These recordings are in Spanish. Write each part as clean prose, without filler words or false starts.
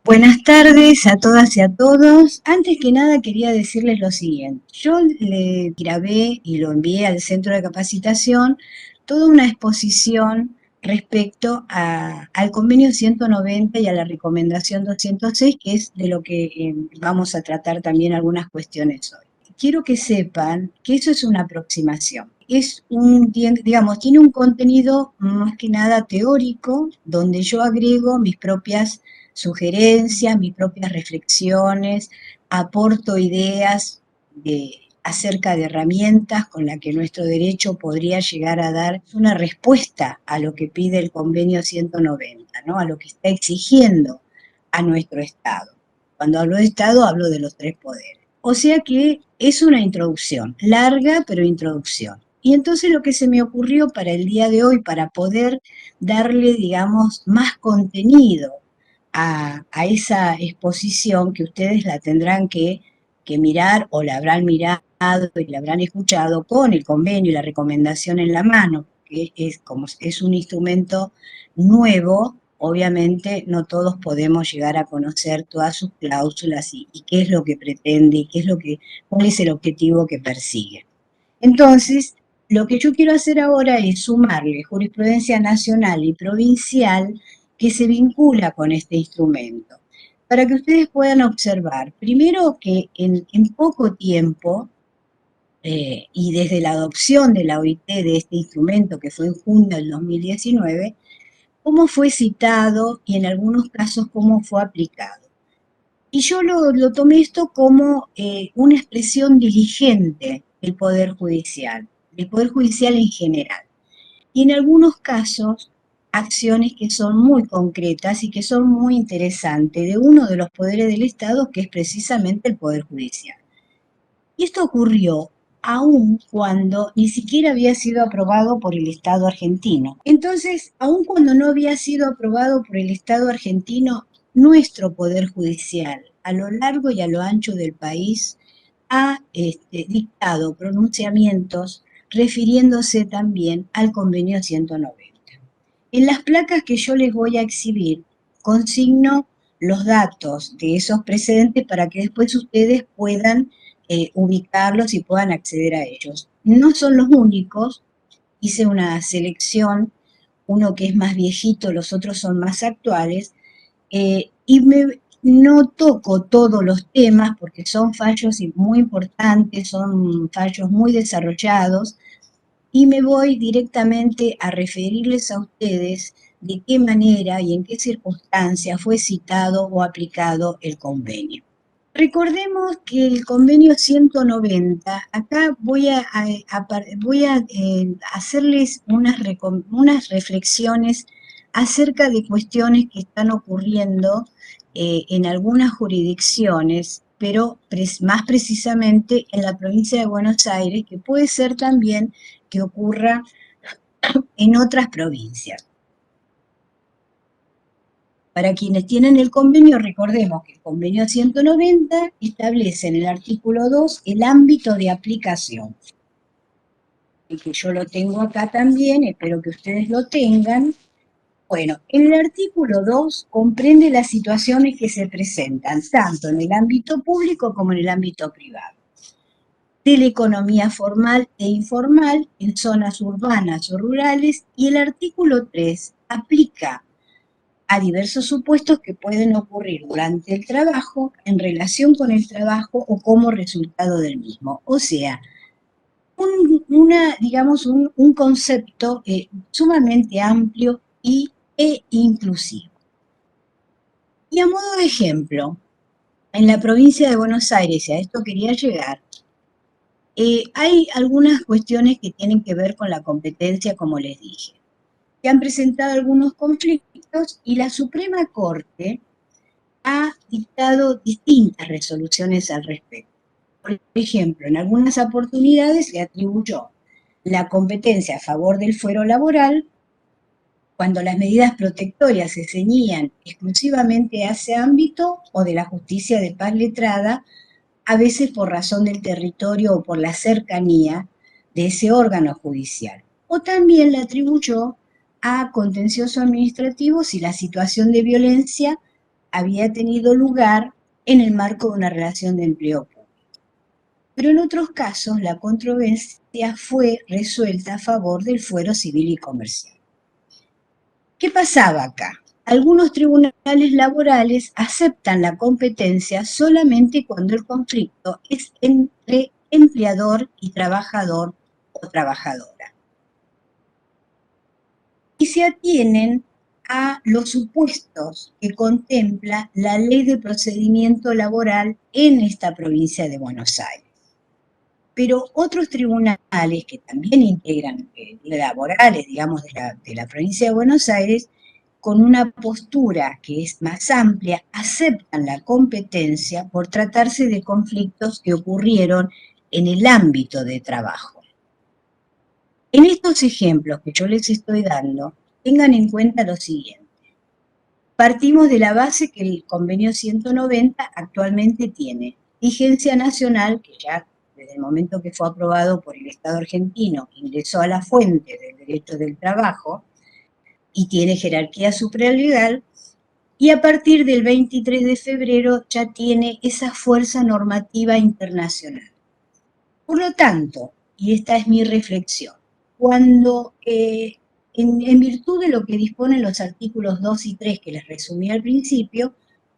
Buenas tardes a todas y a todos. Antes que nada quería decirles lo siguiente. Yo le grabé y lo envié al centro de capacitación toda una exposición respecto al convenio 190 y a la recomendación 206, que es de lo que vamos a tratar también algunas cuestiones hoy. Quiero que sepan que eso es una aproximación. Digamos, tiene un contenido más que nada teórico, donde yo agrego mis propias sugerencias, mis propias reflexiones, aporto ideas acerca de herramientas con las que nuestro derecho podría llegar a dar una respuesta a lo que pide el convenio 190, ¿no? A lo que está exigiendo a nuestro Estado. Cuando hablo de Estado, hablo de los tres poderes. O sea que es una introducción, larga, pero introducción. Y entonces lo que se me ocurrió para el día de hoy, para poder darle, digamos, más contenido a esa exposición, que ustedes la tendrán que mirar o la habrán mirado y la habrán escuchado con el convenio y la recomendación en la mano, que como es un instrumento nuevo. Obviamente no todos podemos llegar a conocer todas sus cláusulas y qué es lo que pretende y cuál es el objetivo que persigue. Entonces, lo que yo quiero hacer ahora es sumarle jurisprudencia nacional y provincial que se vincula con este instrumento, para que ustedes puedan observar, primero, que en poco tiempo, y desde la adopción de la OIT de este instrumento, que fue en junio del 2019, cómo fue citado y en algunos casos cómo fue aplicado. Y yo lo tomé esto como una expresión diligente del Poder Judicial en general. Y en algunos casos, acciones que son muy concretas y que son muy interesantes de uno de los poderes del Estado, que es precisamente el Poder Judicial. Y esto ocurrió aun cuando ni siquiera había sido aprobado por el Estado argentino. Entonces, aun cuando no había sido aprobado por el Estado argentino, nuestro Poder Judicial, a lo largo y a lo ancho del país, ha dictado pronunciamientos refiriéndose también al convenio 190. En las placas que yo les voy a exhibir, consigno los datos de esos precedentes para que después ustedes puedan ubicarlos y puedan acceder a ellos. No son los únicos, hice una selección, uno que es más viejito, los otros son más actuales, no toco todos los temas porque son fallos muy importantes, son fallos muy desarrollados, y me voy directamente a referirles a ustedes de qué manera y en qué circunstancias fue citado o aplicado el convenio. Recordemos que el convenio 190, acá voy a hacerles unas reflexiones acerca de cuestiones que están ocurriendo en algunas jurisdicciones, pero más precisamente en la provincia de Buenos Aires, que puede ser también que ocurra en otras provincias. Para quienes tienen el convenio, recordemos que el convenio 190 establece en el artículo 2 el ámbito de aplicación. Y que yo lo tengo acá también, espero que ustedes lo tengan. Bueno, el artículo 2 comprende las situaciones que se presentan tanto en el ámbito público como en el ámbito privado, de la economía formal e informal en zonas urbanas o rurales, y el artículo 3 aplica a diversos supuestos que pueden ocurrir durante el trabajo, en relación con el trabajo o como resultado del mismo. O sea, un concepto sumamente amplio e inclusivo. Y a modo de ejemplo, en la provincia de Buenos Aires, y a esto quería llegar, hay algunas cuestiones que tienen que ver con la competencia, como les dije. Se han presentado algunos conflictos y la Suprema Corte ha dictado distintas resoluciones al respecto. Por ejemplo, en algunas oportunidades le atribuyó la competencia a favor del fuero laboral cuando las medidas protectorias se ceñían exclusivamente a ese ámbito, o de la justicia de paz letrada, a veces por razón del territorio o por la cercanía de ese órgano judicial. O también la atribuyó a contencioso administrativo si la situación de violencia había tenido lugar en el marco de una relación de empleo público. Pero en otros casos la controversia fue resuelta a favor del fuero civil y comercial. ¿Qué pasaba acá? Algunos tribunales laborales aceptan la competencia solamente cuando el conflicto es entre empleador y trabajador o trabajadora. Y se atienen a los supuestos que contempla la Ley de Procedimiento Laboral en esta provincia de Buenos Aires. Pero otros tribunales que también integran laborales, digamos, de la provincia de Buenos Aires, con una postura que es más amplia, aceptan la competencia por tratarse de conflictos que ocurrieron en el ámbito de trabajo. En estos ejemplos que yo les estoy dando, tengan en cuenta lo siguiente. Partimos de la base que el convenio 190 actualmente tiene vigencia nacional, que ya desde el momento que fue aprobado por el Estado argentino ingresó a la fuente del derecho del trabajo y tiene jerarquía supralegal, y a partir del 23 de febrero ya tiene esa fuerza normativa internacional. Por lo tanto, y esta es mi reflexión, cuando en virtud de lo que disponen los artículos 2 y 3 que les resumí al principio,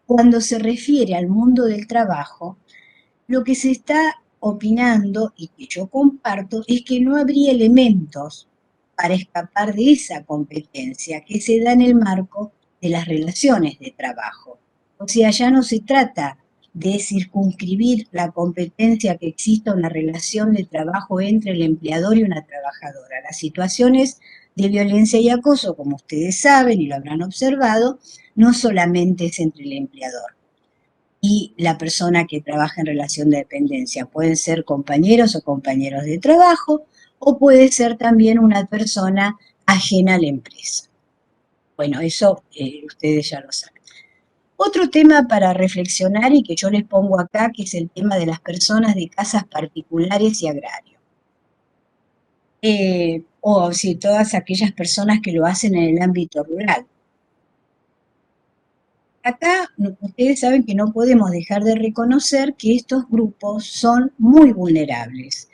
cuando se refiere al mundo del trabajo, lo que se está opinando y que yo comparto es que no habría elementos para escapar de esa competencia que se da en el marco de las relaciones de trabajo. O sea, ya no se trata de circunscribir la competencia que exista una relación de trabajo entre el empleador y una trabajadora. Las situaciones de violencia y acoso, como ustedes saben y lo habrán observado, no solamente es entre el empleador y la persona que trabaja en relación de dependencia. Pueden ser compañeros o compañeros de trabajo, o puede ser también una persona ajena a la empresa. Bueno, eso ustedes ya lo saben. Otro tema para reflexionar y que yo les pongo acá, que es el tema de las personas de casas particulares y agrarios. O si todas aquellas personas que lo hacen en el ámbito rural. Acá ustedes saben que no podemos dejar de reconocer que estos grupos son muy vulnerables,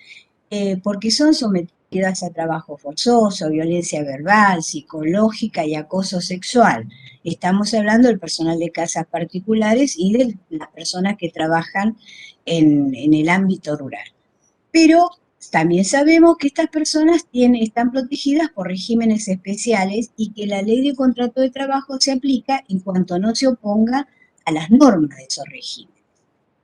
porque son sometidas a trabajo forzoso, violencia verbal, psicológica y acoso sexual. Estamos hablando del personal de casas particulares y de las personas que trabajan en el ámbito rural. Pero también sabemos que estas personas están protegidas por regímenes especiales y que la ley de contrato de trabajo se aplica en cuanto no se oponga a las normas de esos regímenes.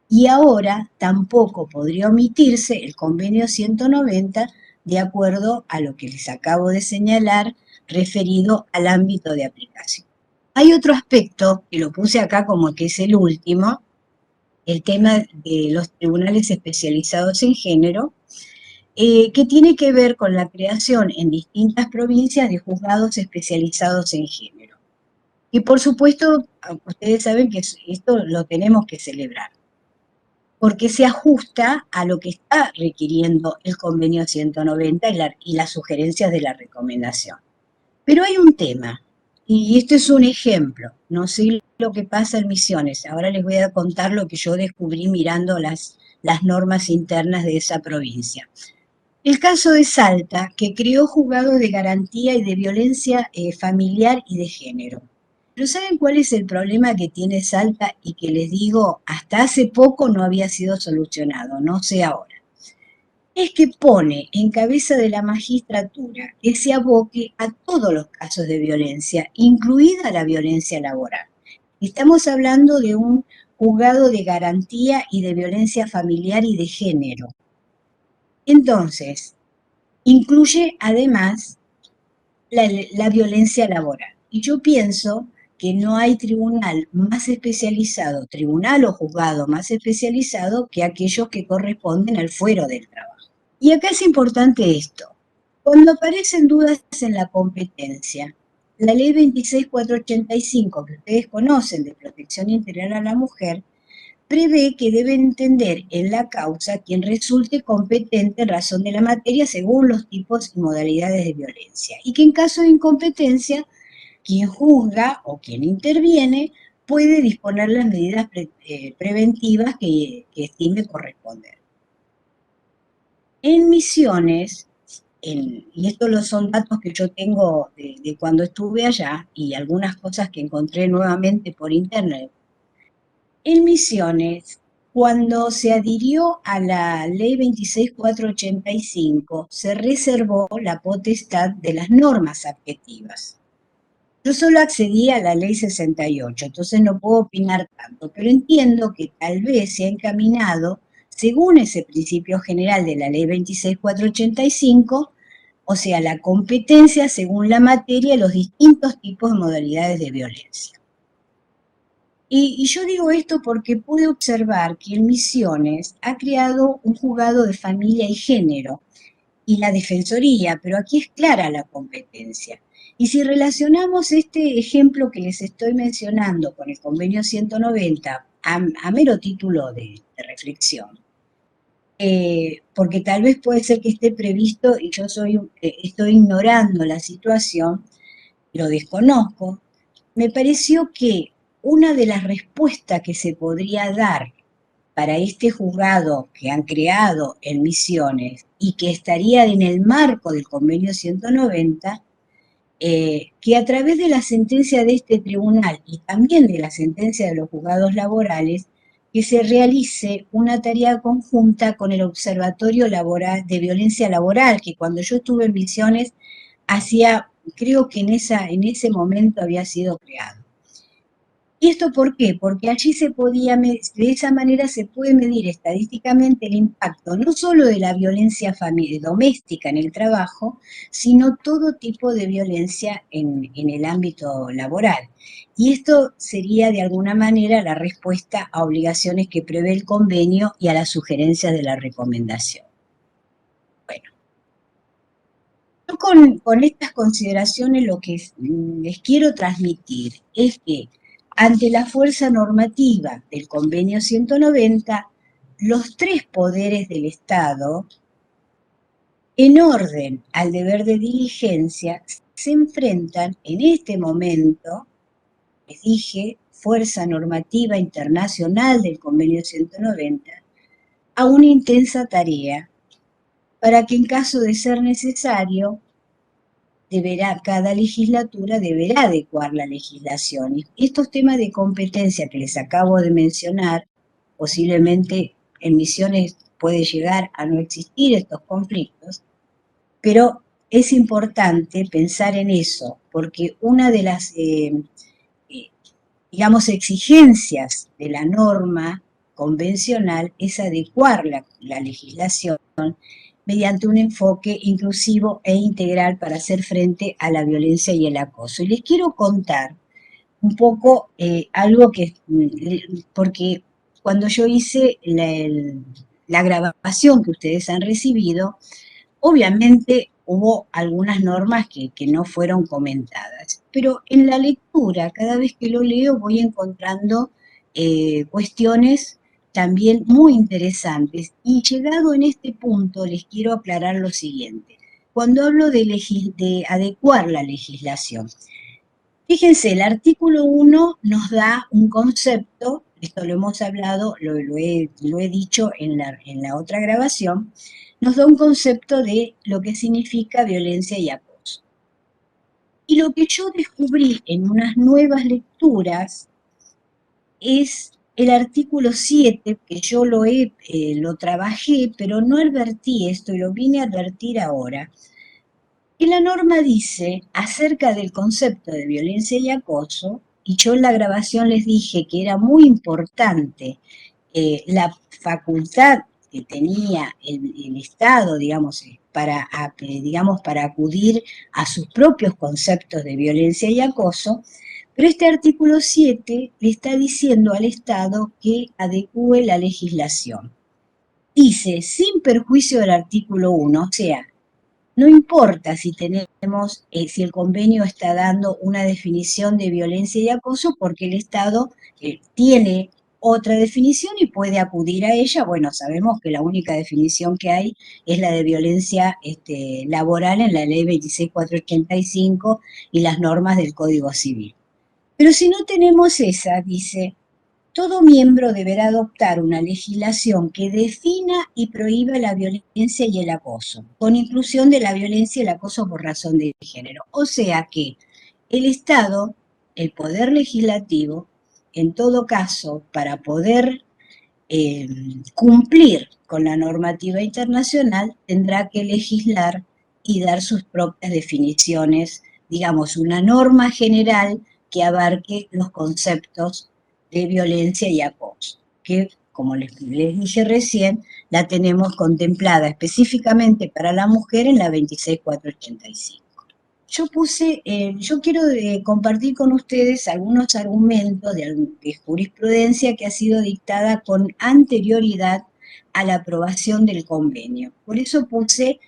Y ahora tampoco podría omitirse el convenio 190 de acuerdo a lo que les acabo de señalar referido al ámbito de aplicación. Hay otro aspecto que lo puse acá como que es el último, el tema de los tribunales especializados en género, que tiene que ver con la creación en distintas provincias de juzgados especializados en género. Y por supuesto, ustedes saben que esto lo tenemos que celebrar, porque se ajusta a lo que está requiriendo el convenio 190 y las sugerencias de la recomendación. Pero hay un tema, y esto es un ejemplo, no sé lo que pasa en Misiones, ahora les voy a contar lo que yo descubrí mirando las normas internas de esa provincia. El caso de Salta, que creó juzgados de garantía y de violencia familiar y de género. Pero ¿saben cuál es el problema que tiene Salta y que les digo, hasta hace poco no había sido solucionado, no sé ahora? Es que pone en cabeza de la magistratura que se aboque a todos los casos de violencia, incluida la violencia laboral. Estamos hablando de un juzgado de garantía y de violencia familiar y de género. Entonces, incluye además la violencia laboral. Y yo pienso que no hay tribunal más especializado, tribunal o juzgado más especializado que aquellos que corresponden al fuero del trabajo. Y acá es importante esto. Cuando aparecen dudas en la competencia, la ley 26485, que ustedes conocen, de protección integral a la mujer, prevé que debe entender en la causa quien resulte competente en razón de la materia según los tipos y modalidades de violencia, y que en caso de incompetencia, quien juzga o quien interviene puede disponer las medidas preventivas que estime corresponder. En Misiones, y estos son datos que yo tengo de cuando estuve allá y algunas cosas que encontré nuevamente por internet, en Misiones, cuando se adhirió a la ley 26485, se reservó la potestad de las normas objetivas. Yo solo accedí a la ley 68, entonces no puedo opinar tanto, pero entiendo que tal vez se ha encaminado, según ese principio general de la ley 26485, o sea, la competencia según la materia y los distintos tipos de modalidades de violencia. Y yo digo esto porque pude observar que en Misiones ha creado un juzgado de familia y género y la defensoría, pero aquí es clara la competencia. Y si relacionamos este ejemplo que les estoy mencionando con el convenio 190 a mero título de reflexión, porque tal vez puede ser que esté previsto y yo estoy ignorando la situación, lo desconozco, me pareció que una de las respuestas que se podría dar para este juzgado que han creado en Misiones y que estaría en el marco del convenio 190, que a través de la sentencia de este tribunal y también de la sentencia de los juzgados laborales, que se realice una tarea conjunta con el Observatorio Laboral de Violencia Laboral, que cuando yo estuve en Misiones hacía, creo que en ese momento había sido creado. ¿Y esto por qué? Porque allí de esa manera se puede medir estadísticamente el impacto no solo de la violencia doméstica en el trabajo, sino todo tipo de violencia en el ámbito laboral. Y esto sería de alguna manera la respuesta a obligaciones que prevé el convenio y a las sugerencias de la recomendación. Bueno, yo con estas consideraciones lo que les quiero transmitir es que ante la fuerza normativa del convenio 190, los tres poderes del Estado, en orden al deber de diligencia, se enfrentan en este momento, les dije, fuerza normativa internacional del convenio 190, a una intensa tarea para que en caso de ser necesario, cada legislatura deberá adecuar la legislación. Y estos temas de competencia que les acabo de mencionar, posiblemente en Misiones puede llegar a no existir estos conflictos, pero es importante pensar en eso, porque una de las, digamos, exigencias de la norma convencional es adecuar la legislación mediante un enfoque inclusivo e integral para hacer frente a la violencia y el acoso. Y les quiero contar un poco algo que, porque cuando yo hice la grabación que ustedes han recibido, obviamente hubo algunas normas que no fueron comentadas, pero en la lectura, cada vez que lo leo, voy encontrando cuestiones también muy interesantes. Y llegado en este punto, les quiero aclarar lo siguiente. Cuando hablo de adecuar la legislación, fíjense, el artículo 1 nos da un concepto, esto lo hemos hablado, lo he dicho en la otra grabación, nos da un concepto de lo que significa violencia y acoso. Y lo que yo descubrí en unas nuevas lecturas es el artículo 7, que yo lo trabajé, pero no advertí esto y lo vine a advertir ahora. Y la norma dice acerca del concepto de violencia y acoso, y yo en la grabación les dije que era muy importante la facultad que tenía el Estado, digamos, para acudir a sus propios conceptos de violencia y acoso, pero este artículo 7 le está diciendo al Estado que adecúe la legislación. Dice, sin perjuicio del artículo 1, o sea, no importa si si el convenio está dando una definición de violencia y acoso, porque el Estado tiene otra definición y puede acudir a ella. Bueno, sabemos que la única definición que hay es la de violencia laboral en la ley 26485 y las normas del Código Civil. Pero si no tenemos esa, dice, todo miembro deberá adoptar una legislación que defina y prohíba la violencia y el acoso, con inclusión de la violencia y el acoso por razón de género. O sea que el Estado, el poder legislativo, en todo caso, para poder eh, cumplir con la normativa internacional, tendrá que legislar y dar sus propias definiciones, digamos, una norma general que abarque los conceptos de violencia y acoso, que, como les dije recién, la tenemos contemplada específicamente para la mujer en la 26485. Yo quiero compartir con ustedes algunos argumentos de jurisprudencia que ha sido dictada con anterioridad a la aprobación del convenio. Por eso puse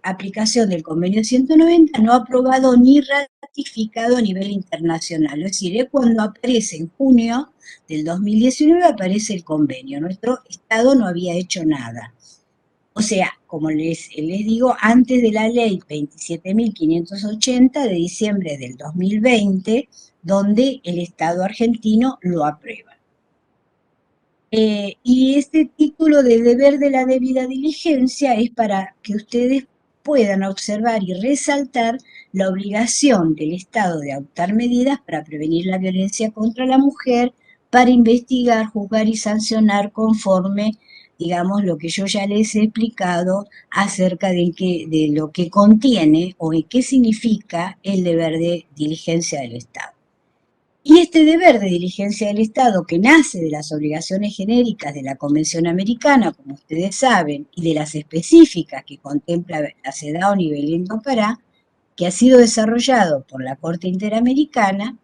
aplicación del convenio 190 no aprobado ni ratificado a nivel internacional. Es decir, es cuando aparece en junio del 2019 aparece el convenio. Nuestro Estado no había hecho nada. O sea, como les digo, antes de la ley 27.580 de diciembre del 2020, donde el Estado argentino lo aprueba. Y este título de deber de la debida diligencia es para que ustedes puedan observar y resaltar la obligación del Estado de adoptar medidas para prevenir la violencia contra la mujer, para investigar, juzgar y sancionar conforme, digamos, lo que yo ya les he explicado acerca de lo que contiene o de qué significa el deber de diligencia del Estado. Y este deber de diligencia del Estado, que nace de las obligaciones genéricas de la Convención Americana, como ustedes saben, y de las específicas que contempla la CEDAW y Belén do Pará, que ha sido desarrollado por la Corte Interamericana,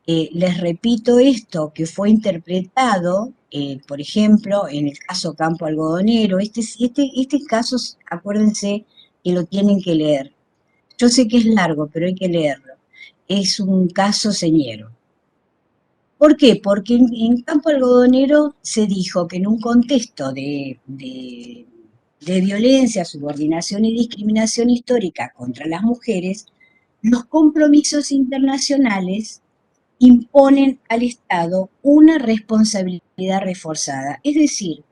les repito esto, que fue interpretado, por ejemplo, en el caso Campo Algodonero. Este caso, acuérdense que lo tienen que leer. Yo sé que es largo, pero hay que leerlo. Es un caso señero. ¿Por qué? Porque en Campo Algodonero se dijo que en un contexto de violencia, subordinación y discriminación histórica contra las mujeres, los compromisos internacionales imponen al Estado una responsabilidad reforzada, es decir,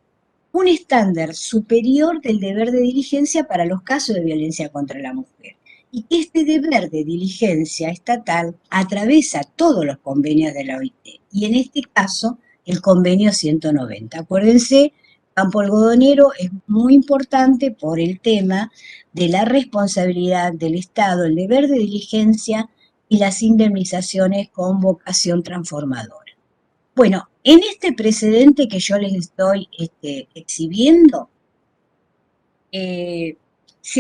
un estándar superior del deber de diligencia para los casos de violencia contra la mujer. Y que este deber de diligencia estatal atraviesa todos los convenios de la OIT, y en este caso el convenio 190. Acuérdense, Campo Algodonero es muy importante por el tema de la responsabilidad del Estado, el deber de diligencia y las indemnizaciones con vocación transformadora. Bueno, en este precedente que yo les estoy exhibiendo, se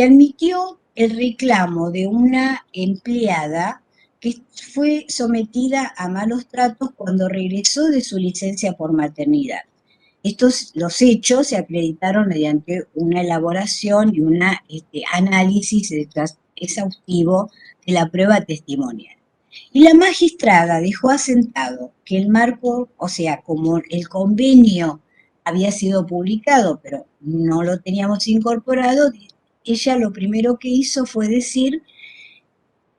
admitió el reclamo de una empleada que fue sometida a malos tratos cuando regresó de su licencia por maternidad. Los hechos se acreditaron mediante una elaboración y un análisis exhaustivo de la prueba testimonial. Y la magistrada dejó asentado que el marco, o sea, como el convenio había sido publicado, pero no lo teníamos incorporado, ella lo primero que hizo fue decir,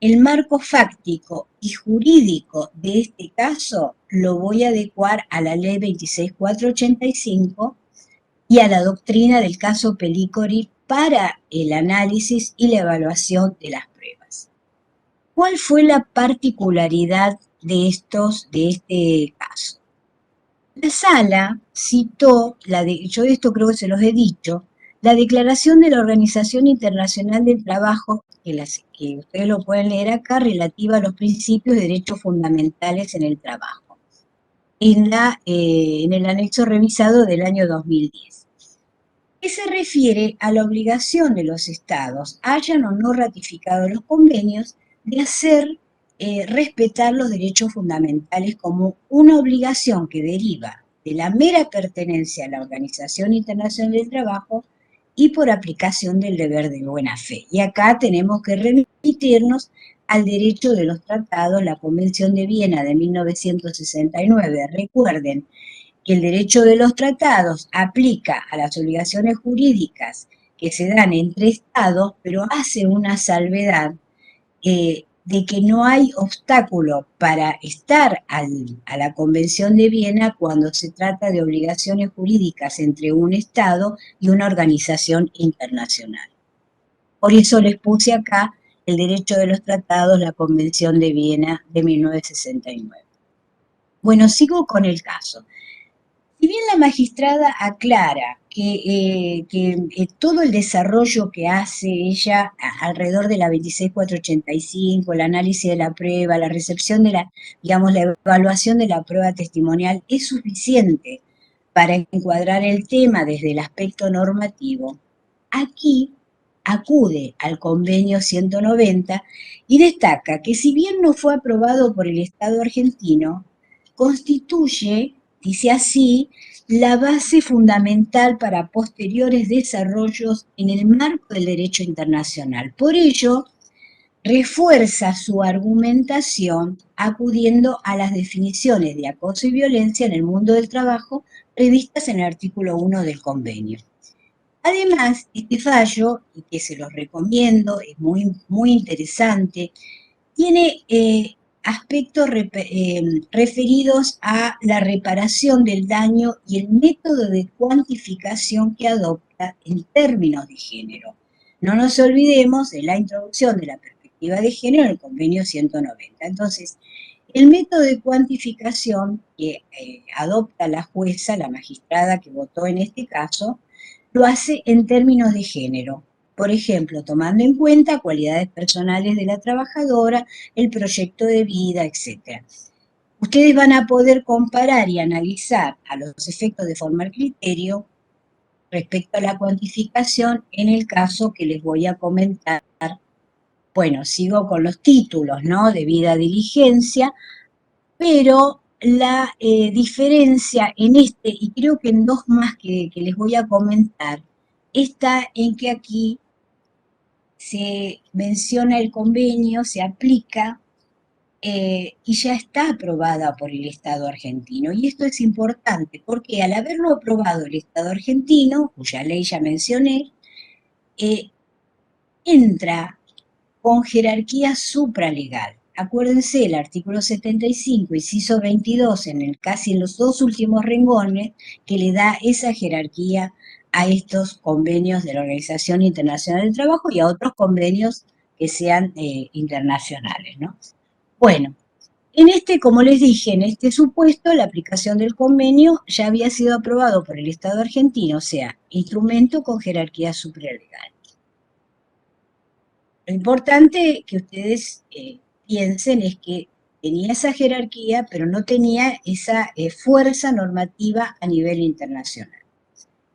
el marco fáctico y jurídico de este caso lo voy a adecuar a la ley 26485 y a la doctrina del caso Pellicori para el análisis y la evaluación de las pruebas. ¿Cuál fue la particularidad de este caso? La sala citó, yo esto creo que se los he dicho, la declaración de la Organización Internacional del Trabajo, que ustedes lo pueden leer acá, relativa a los principios de derechos fundamentales en el trabajo, en el anexo revisado del año 2010, que se refiere a la obligación de los estados, hayan o no ratificado los convenios, de hacer respetar los derechos fundamentales como una obligación que deriva de la mera pertenencia a la Organización Internacional del Trabajo y por aplicación del deber de buena fe. Y acá tenemos que remitirnos al derecho de los tratados, la Convención de Viena de 1969. Recuerden que el derecho de los tratados aplica a las obligaciones jurídicas que se dan entre estados, pero hace una salvedad de que no hay obstáculo para estar a la Convención de Viena cuando se trata de obligaciones jurídicas entre un Estado y una organización internacional. Por eso les puse acá el derecho de los tratados, la Convención de Viena de 1969. Bueno, sigo con el caso. Si bien la magistrada aclara que todo el desarrollo que hace ella alrededor de la 26485, el análisis de la prueba, la recepción de la, digamos, la evaluación de la prueba testimonial es suficiente para encuadrar el tema desde el aspecto normativo, aquí acude al convenio 190 y destaca que si bien no fue aprobado por el Estado argentino, constituye, dice así, la base fundamental para posteriores desarrollos en el marco del derecho internacional. Por ello, refuerza su argumentación acudiendo a las definiciones de acoso y violencia en el mundo del trabajo previstas en el artículo 1 del convenio. Además, este fallo, y que se los recomiendo, es muy interesante, tiene aspectos referidos a la reparación del daño y el método de cuantificación que adopta en términos de género. No nos olvidemos de la introducción de la perspectiva de género en el convenio 190. Entonces, el método de cuantificación que adopta la jueza, la magistrada que votó en este caso, lo hace en términos de género. Por ejemplo, tomando en cuenta cualidades personales de la trabajadora, el proyecto de vida, etc. Ustedes van a poder comparar y analizar a los efectos de formar criterio respecto a la cuantificación en el caso que les voy a comentar. Bueno, sigo con los títulos, ¿no? Debida diligencia, pero la diferencia en este, y creo que en dos más que les voy a comentar, está en que aquí se menciona el convenio, se aplica y ya está aprobada por el Estado argentino. Y esto es importante porque al haberlo aprobado el Estado argentino, cuya ley ya mencioné, eh, entra con jerarquía supralegal. Acuérdense, el artículo 75, inciso 22, casi en los dos últimos renglones, que le da esa jerarquía a estos convenios de la Organización Internacional del Trabajo y a otros convenios que sean internacionales, ¿no? Bueno, en este, como les dije, en este supuesto, la aplicación del convenio ya había sido aprobado por el Estado argentino, o sea, instrumento con jerarquía supralegal. Lo importante que ustedes piensen es que tenía esa jerarquía, pero no tenía esa fuerza normativa a nivel internacional.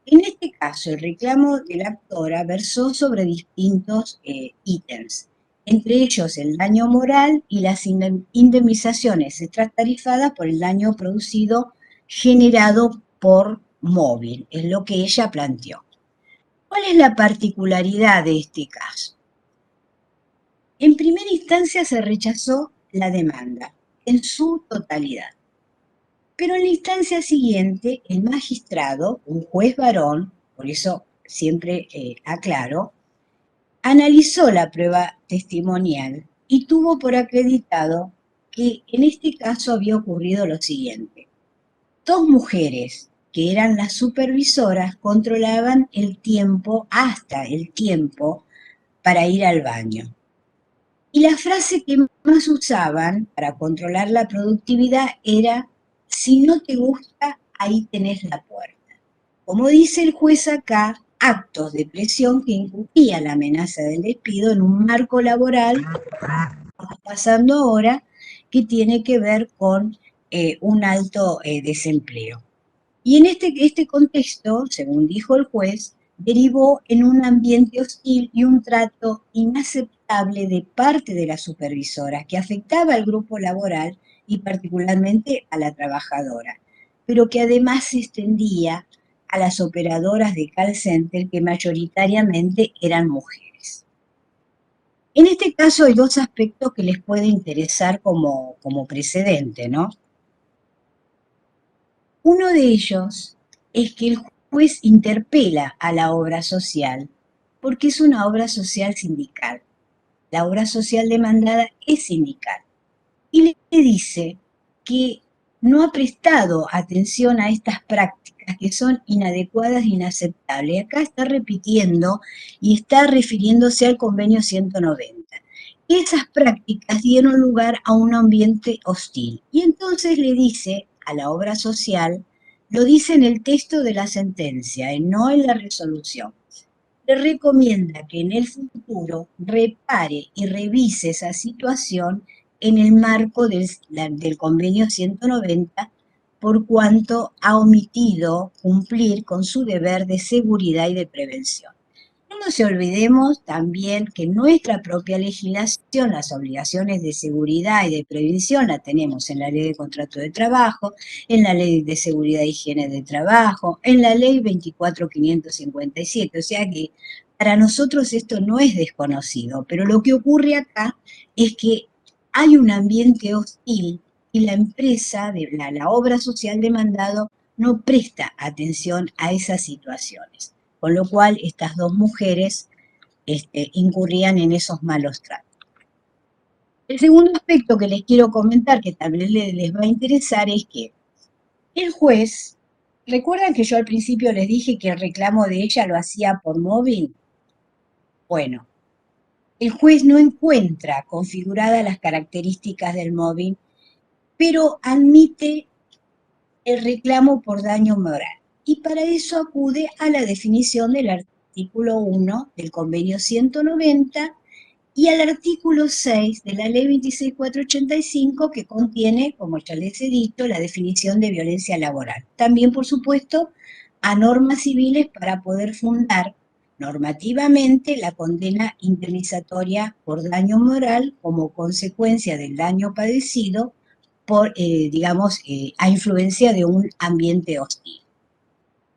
En este caso, el reclamo de la actora versó sobre distintos ítems, entre ellos el daño moral y las indemnizaciones extratarifadas por el daño producido generado por móvil, es lo que ella planteó. ¿Cuál es la particularidad de este caso? En primera instancia se rechazó la demanda en su totalidad, pero en la instancia siguiente el magistrado, un juez varón, por eso siempre aclaro, analizó la prueba testimonial y tuvo por acreditado que en este caso había ocurrido lo siguiente. Dos mujeres que eran las supervisoras controlaban el tiempo, hasta el tiempo, para ir al baño. Y la frase que más usaban para controlar la productividad era, si no te gusta, ahí tenés la puerta. Como dice el juez acá, actos de presión que incumpían la amenaza del despido en un marco laboral, pasando ahora, que tiene que ver con un alto desempleo. Y en este contexto, según dijo el juez, derivó en un ambiente hostil y un trato inaceptable de parte de las supervisoras que afectaba al grupo laboral y particularmente a la trabajadora, pero que además se extendía a las operadoras de call center que mayoritariamente eran mujeres. En este caso hay dos aspectos que les puede interesar como precedente, ¿no? Uno de ellos es que el juez interpela a la obra social porque es una obra social sindical. la obra social demandada es sindical. Y le dice que no ha prestado atención a estas prácticas que son inadecuadas e inaceptables. Acá está repitiendo y está refiriéndose al convenio 190. Esas prácticas dieron lugar a un ambiente hostil. Y entonces le dice a la obra social, lo dice en el texto de la sentencia, no en la resolución, le recomienda que en el futuro repare y revise esa situación en el marco del convenio 190 por cuanto ha omitido cumplir con su deber de seguridad y de prevención. No nos olvidemos también que nuestra propia legislación, las obligaciones de seguridad y de prevención la tenemos en la Ley de Contrato de Trabajo, en la Ley de Seguridad e Higiene de Trabajo, en la Ley 24.557, o sea que para nosotros esto no es desconocido, pero lo que ocurre acá es que hay un ambiente hostil y la empresa, la obra social demandado, no presta atención a esas situaciones. Con lo cual, estas dos mujeres incurrían en esos malos tratos. El segundo aspecto que les quiero comentar, que tal vez les va a interesar, es que el juez, ¿recuerdan que yo al principio les dije que el reclamo de ella lo hacía por móvil? Bueno, el juez no encuentra configuradas las características del móvil, pero admite el reclamo por daño moral. Y para eso acude a la definición del artículo 1 del convenio 190 y al artículo 6 de la ley 26.485 que contiene, como ya les he dicho, la definición de violencia laboral. También, por supuesto, a normas civiles para poder fundar normativamente la condena indemnizatoria por daño moral como consecuencia del daño padecido por, a influencia de un ambiente hostil.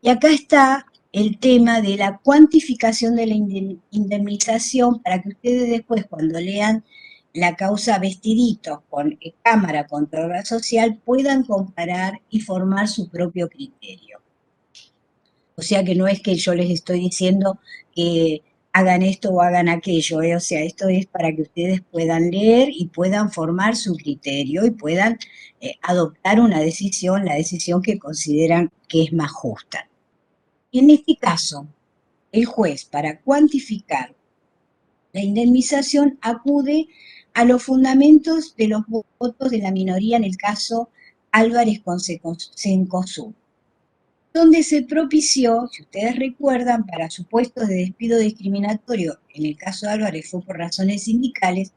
Y acá está el tema de la cuantificación de la indemnización para que ustedes después, cuando lean la causa Vestiditos con Cámara contra Obra Social, puedan comparar y formar su propio criterio. O sea que no es que yo les estoy diciendo que hagan esto o hagan aquello, o sea, esto es para que ustedes puedan leer y puedan formar su criterio y puedan adoptar una decisión, la decisión que consideran que es más justa. En este caso, el juez, para cuantificar la indemnización, acude a los fundamentos de los votos de la minoría en el caso Álvarez con Cencosud, donde se propició, si ustedes recuerdan, para supuestos de despido discriminatorio, en el caso de Álvarez fue por razones sindicales,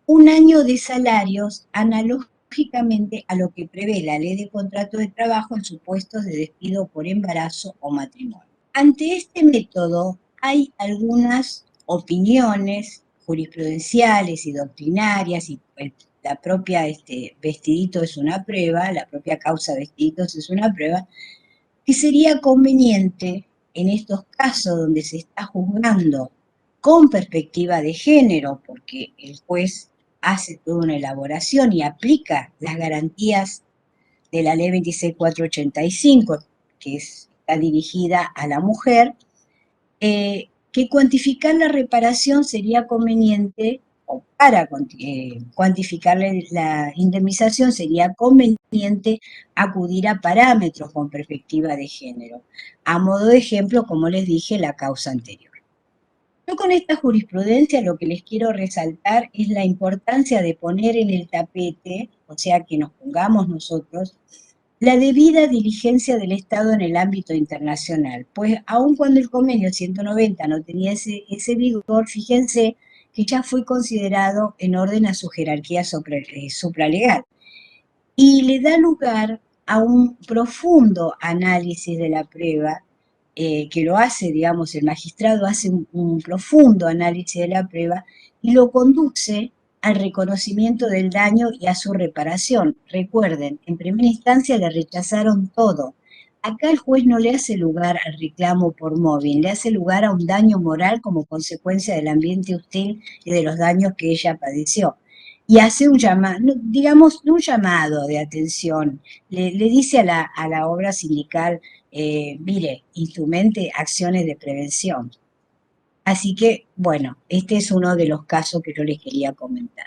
un año de salarios analógicamente a lo que prevé la ley de contrato de trabajo en supuestos de despido por embarazo o matrimonio. Ante este método hay algunas opiniones jurisprudenciales y doctrinarias, y la propia Vestidito es una prueba, la propia causa Vestiditos es una prueba, que sería conveniente en estos casos donde se está juzgando con perspectiva de género, porque el juez hace toda una elaboración y aplica las garantías de la ley 26.485, que está dirigida a la mujer, que cuantificar la reparación sería conveniente, o para cuantificar la indemnización sería conveniente acudir a parámetros con perspectiva de género. A modo de ejemplo, como les dije, la causa anterior. Yo con esta jurisprudencia lo que les quiero resaltar es la importancia de poner en el tapete, o sea, que nos pongamos nosotros, la debida diligencia del Estado en el ámbito internacional, pues aun cuando el convenio 190 no tenía ese vigor, fíjense que ya fue considerado en orden a su jerarquía supralegal y le da lugar a un profundo análisis de la prueba, que lo hace, digamos, el magistrado hace un profundo análisis de la prueba y lo conduce al reconocimiento del daño y a su reparación. Recuerden, en primera instancia le rechazaron todo. Acá el juez no le hace lugar al reclamo por móvil, le hace lugar a un daño moral como consecuencia del ambiente hostil y de los daños que ella padeció. Y hace un llamado, digamos, un llamado de atención. Le dice a la obra sindical, mire, instrumente acciones de prevención. Así que, bueno, este es uno de los casos que yo les quería comentar.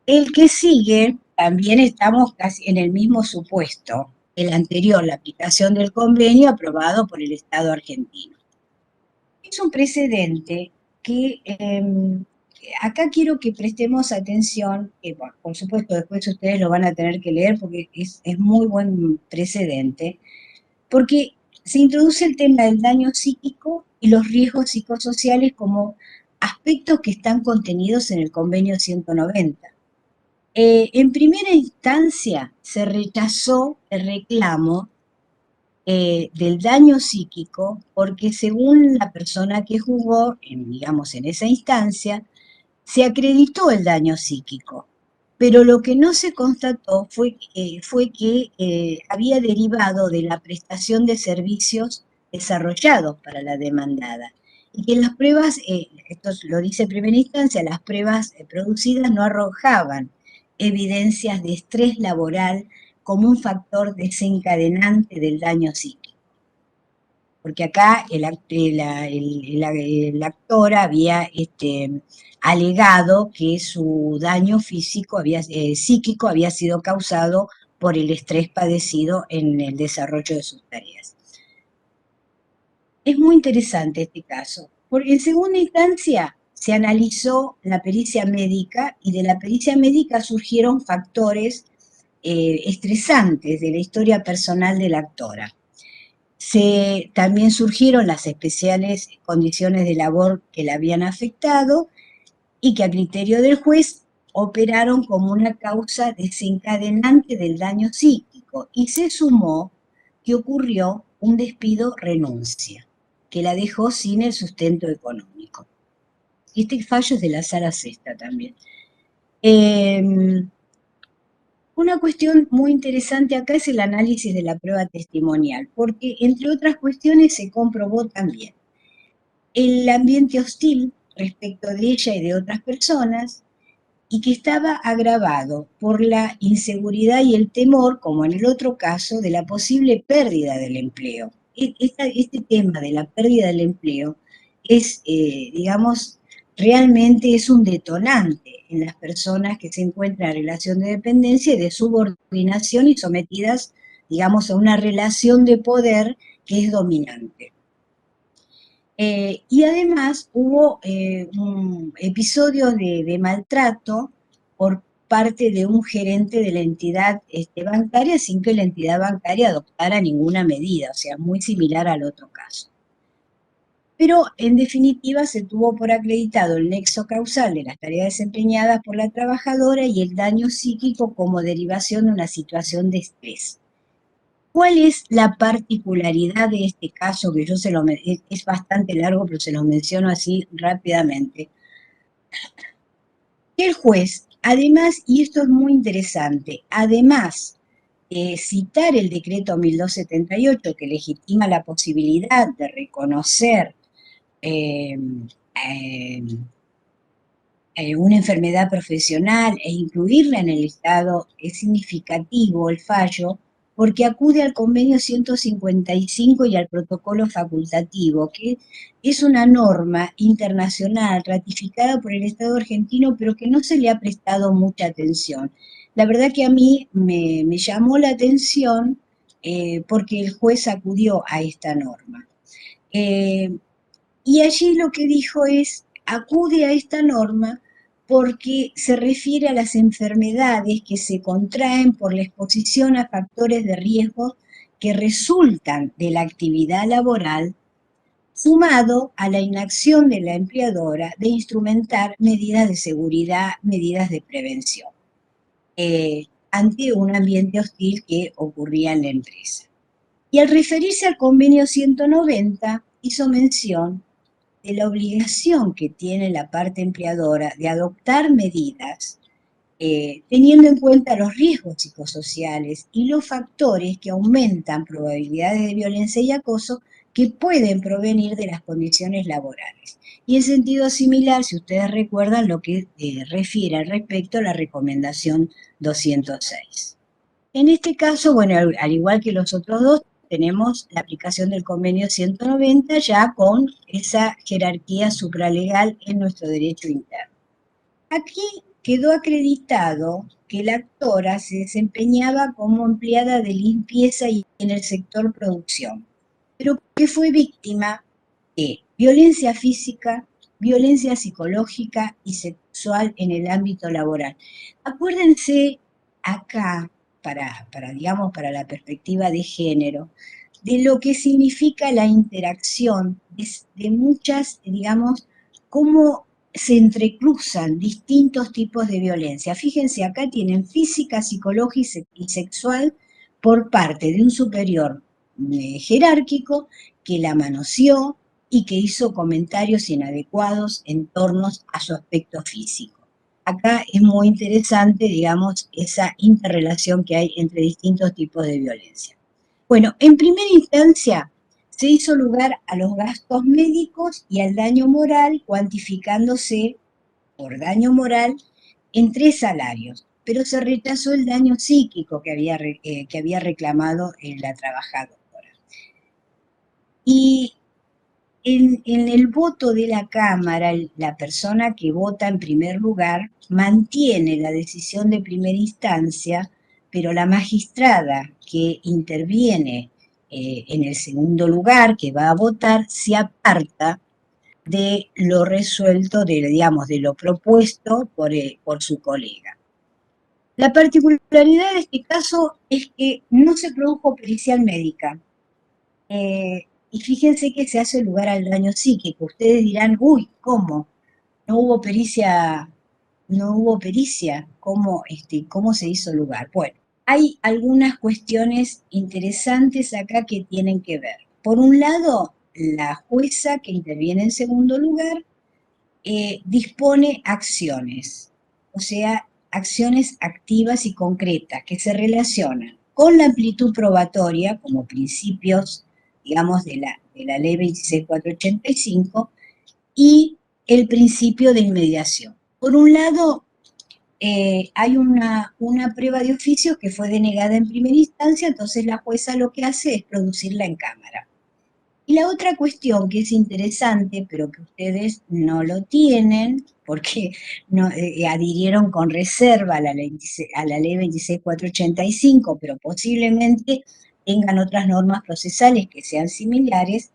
El que sigue, también estamos casi en el mismo supuesto, el anterior, la aplicación del convenio aprobado por el Estado argentino. Es un precedente que acá quiero que prestemos atención, que bueno, por supuesto después ustedes lo van a tener que leer porque es muy buen precedente, porque se introduce el tema del daño psíquico y los riesgos psicosociales como aspectos que están contenidos en el convenio 190. En primera instancia se rechazó el reclamo del daño psíquico porque según la persona que juzgó, digamos en esa instancia, se acreditó el daño psíquico, pero lo que no se constató fue que había derivado de la prestación de servicios desarrollados para la demandada y que las pruebas, esto lo dice en primera instancia, las pruebas producidas no arrojaban evidencias de estrés laboral como un factor desencadenante del daño psíquico. Porque acá el actor había alegado que su daño psíquico había sido causado por el estrés padecido en el desarrollo de sus tareas. Es muy interesante este caso, porque en segunda instancia se analizó la pericia médica y de la pericia médica surgieron factores estresantes de la historia personal de la actora. También surgieron las especiales condiciones de labor que la habían afectado y que a criterio del juez operaron como una causa desencadenante del daño psíquico y se sumó que ocurrió un despido-renuncia que la dejó sin el sustento económico. Este fallo es de la Sala Sexta también. Una cuestión muy interesante acá es el análisis de la prueba testimonial, porque entre otras cuestiones se comprobó también el ambiente hostil respecto de ella y de otras personas, y que estaba agravado por la inseguridad y el temor, como en el otro caso, de la posible pérdida del empleo. Este tema de la pérdida del empleo es, digamos, realmente es un detonante en las personas que se encuentran en relación de dependencia y de subordinación y sometidas, digamos, a una relación de poder que es dominante. Y además hubo un episodio de maltrato por parte de un gerente de la entidad bancaria sin que la entidad bancaria adoptara ninguna medida, o sea, muy similar al otro caso. Pero en definitiva se tuvo por acreditado el nexo causal de las tareas desempeñadas por la trabajadora y el daño psíquico como derivación de una situación de estrés. ¿Cuál es la particularidad de este caso? Que yo es bastante largo, pero se lo menciono así rápidamente. El juez, además, y esto es muy interesante, además de citar el decreto 1278 que legitima la posibilidad de reconocer eh, eh, una enfermedad profesional e incluirla en el estado, es significativo el fallo porque acude al convenio 155 y al protocolo facultativo, que es una norma internacional ratificada por el Estado argentino, pero que no se le ha prestado mucha atención. La verdad que a mí me llamó la atención porque el juez acudió a esta norma. Y allí lo que dijo es, acude a esta norma porque se refiere a las enfermedades que se contraen por la exposición a factores de riesgo que resultan de la actividad laboral, sumado a la inacción de la empleadora de instrumentar medidas de seguridad, medidas de prevención, ante un ambiente hostil que ocurría en la empresa. Y al referirse al convenio 190, hizo mención de la obligación que tiene la parte empleadora de adoptar medidas teniendo en cuenta los riesgos psicosociales y los factores que aumentan probabilidades de violencia y acoso que pueden provenir de las condiciones laborales. Y en sentido similar, si ustedes recuerdan lo que refiere al respecto a la recomendación 206. En este caso, bueno, al igual que los otros dos, tenemos la aplicación del convenio 190 ya con esa jerarquía supralegal en nuestro derecho interno. Aquí quedó acreditado que la actora se desempeñaba como empleada de limpieza y en el sector producción, pero que fue víctima de violencia física, violencia psicológica y sexual en el ámbito laboral. Acuérdense acá, digamos, para la perspectiva de género, de lo que significa la interacción de muchas, digamos, cómo se entrecruzan distintos tipos de violencia. Fíjense, acá tienen física, psicológica y sexual por parte de un superior jerárquico que la manoseó y que hizo comentarios inadecuados en torno a su aspecto físico. Acá es muy interesante, digamos, esa interrelación que hay entre distintos tipos de violencia. Bueno, en primera instancia se hizo lugar a los gastos médicos y al daño moral, cuantificándose por daño moral en 3 salarios, pero se rechazó el daño psíquico que había reclamado la trabajadora. Y en el voto de la Cámara, la persona que vota en primer lugar mantiene la decisión de primera instancia, pero la magistrada que interviene en el segundo lugar, que va a votar, se aparta de lo resuelto, digamos, de lo propuesto por su colega. La particularidad de este caso es que no se produjo pericial médica. Y fíjense que se hace lugar al daño psíquico. Ustedes dirán, uy, ¿cómo? No hubo pericia, no hubo pericia. ¿Cómo se hizo lugar? Bueno, hay algunas cuestiones interesantes acá que tienen que ver. Por un lado, la jueza que interviene en segundo lugar dispone acciones, o sea, acciones activas y concretas que se relacionan con la amplitud probatoria como principios, digamos, de la ley 26485 y el principio de inmediación. Por un lado, hay una prueba de oficio que fue denegada en primera instancia, entonces la jueza lo que hace es producirla en cámara. Y la otra cuestión que es interesante, pero que ustedes no lo tienen, porque no, adhirieron con reserva a la ley 26485, pero posiblemente tengan otras normas procesales que sean similares,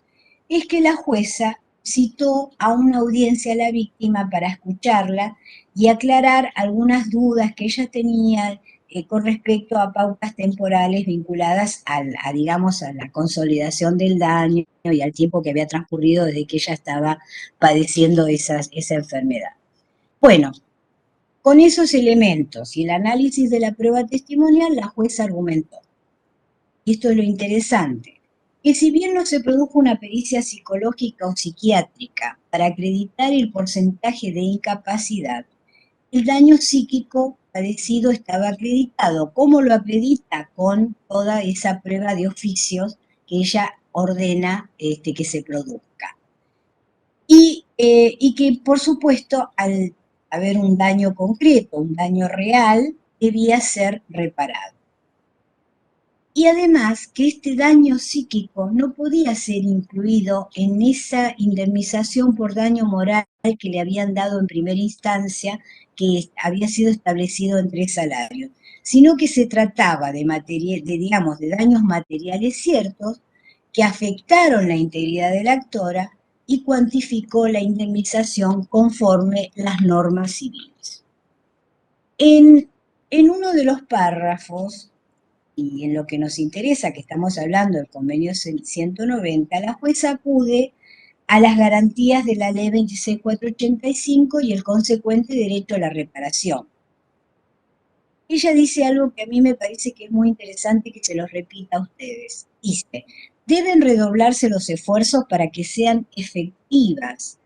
es que la jueza citó a una audiencia a la víctima para escucharla y aclarar algunas dudas que ella tenía con respecto a pautas temporales vinculadas digamos, a la consolidación del daño y al tiempo que había transcurrido desde que ella estaba padeciendo esa enfermedad. Bueno, con esos elementos y el análisis de la prueba testimonial, la jueza argumentó, y esto es lo interesante, que si bien no se produjo una pericia psicológica o psiquiátrica para acreditar el porcentaje de incapacidad, el daño psíquico padecido estaba acreditado. ¿Cómo lo acredita? Con toda esa prueba de oficios que ella ordena que se produzca. Y que, por supuesto, al haber un daño concreto, un daño real, debía ser reparado. Y además que este daño psíquico no podía ser incluido en esa indemnización por daño moral que le habían dado en primera instancia, que había sido establecido en 3 salarios, sino que se trataba digamos, de daños materiales ciertos que afectaron la integridad de la actora y cuantificó la indemnización conforme las normas civiles. En uno de los párrafos, y en lo que nos interesa, que estamos hablando del convenio 190, la jueza acude a las garantías de la ley 26485 y el consecuente derecho a la reparación. Ella dice algo que a mí me parece que es muy interesante que se lo repita a ustedes. Dice, deben redoblarse los esfuerzos para que sean efectivas.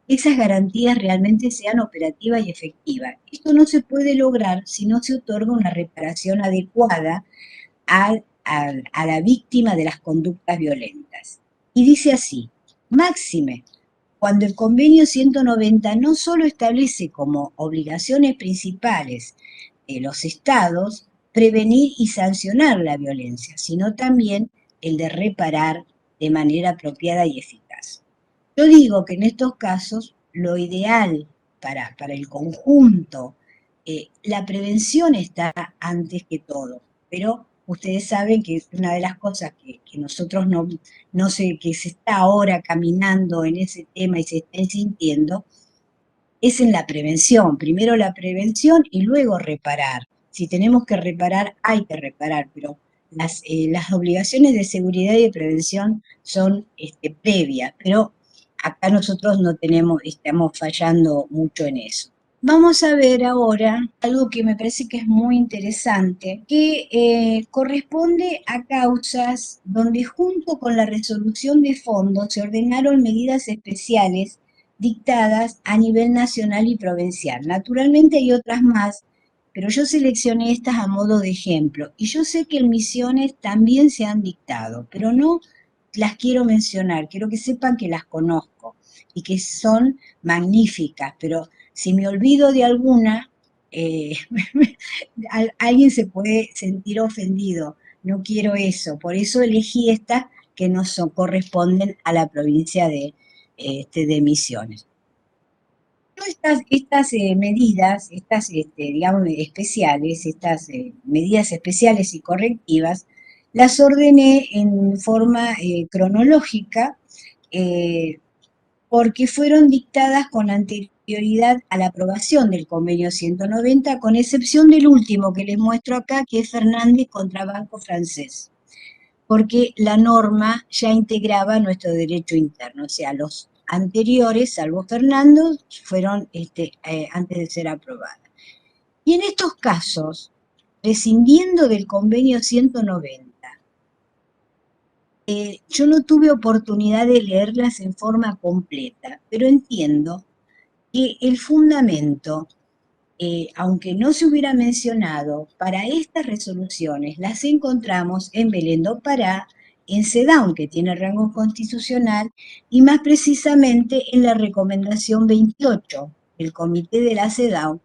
Esas garantías realmente sean operativas y efectivas. Esto no se puede lograr si no se otorga una reparación adecuada a la víctima de las conductas violentas. Y dice así, máxime, cuando el convenio 190 no solo establece como obligaciones principales de los estados prevenir y sancionar la violencia, sino también el de reparar de manera apropiada y eficaz. Yo digo que en estos casos lo ideal para el conjunto, la prevención está antes que todo, pero ustedes saben que una de las cosas que nosotros no sé, que se está ahora caminando en ese tema y se está sintiendo, es en la prevención. Primero la prevención y luego reparar. Si tenemos que reparar, hay que reparar, pero las obligaciones de seguridad y de prevención son previas, pero acá nosotros no tenemos, estamos fallando mucho en eso. Vamos a ver ahora algo que me parece que es muy interesante, que corresponde a causas donde junto con la resolución de fondos se ordenaron medidas especiales dictadas a nivel nacional y provincial. Naturalmente hay otras más, pero yo seleccioné estas a modo de ejemplo. Y yo sé que en Misiones también se han dictado, pero no las quiero mencionar, quiero que sepan que las conozco y que son magníficas, pero si me olvido de alguna, eh, alguien se puede sentir ofendido. No quiero eso, por eso elegí estas que no corresponden a la provincia de Misiones. Estas medidas, estas, digamos, especiales, estas medidas especiales y correctivas, las ordené en forma cronológica eh, porque fueron dictadas con anterioridad a la aprobación del convenio 190, con excepción del último que les muestro acá, que es Fernández contra Banco Francés, porque la norma ya integraba nuestro derecho interno, o sea, los anteriores, salvo Fernando, fueron antes de ser aprobadas. Y en estos casos, prescindiendo del convenio 190, yo no tuve oportunidad de leerlas en forma completa, pero entiendo que el fundamento, aunque no se hubiera mencionado, para estas resoluciones las encontramos en Belén do Pará, en CEDAW, que tiene rango constitucional, y más precisamente en la recomendación 28 del Comité de la CEDAW,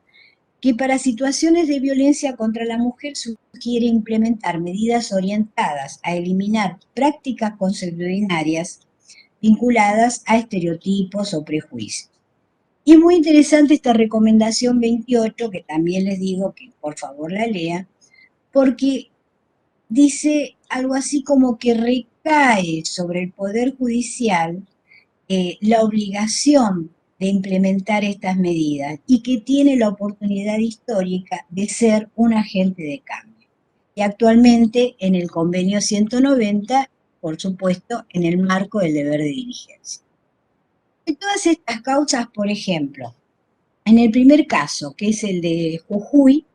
que para situaciones de violencia contra la mujer sugiere implementar medidas orientadas a eliminar prácticas consuetudinarias vinculadas a estereotipos o prejuicios. Y es muy interesante esta recomendación 28, que también les digo que por favor la lean, porque dice algo así como que recae sobre el Poder Judicial la obligación de implementar estas medidas y que tiene la oportunidad histórica de ser un agente de cambio. Y actualmente en el convenio 190, por supuesto, en el marco del deber de diligencia. De todas estas causas, por ejemplo, en el primer caso, que es el de Jujuy,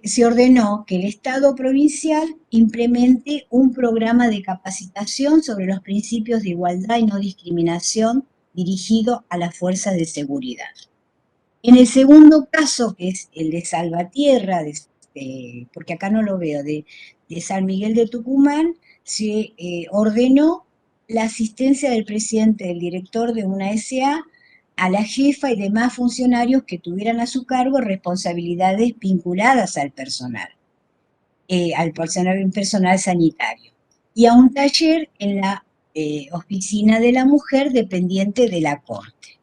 se ordenó que el Estado provincial implemente un programa de capacitación sobre los principios de igualdad y no discriminación dirigido a las fuerzas de seguridad. En el segundo caso, que es el de Salvatierra, porque acá no lo veo, de San Miguel de Tucumán, se ordenó la asistencia del presidente, del director de una SA, a la jefa y demás funcionarios que tuvieran a su cargo responsabilidades vinculadas al personal sanitario, y a un taller en la oficina de la mujer dependiente de la Corte.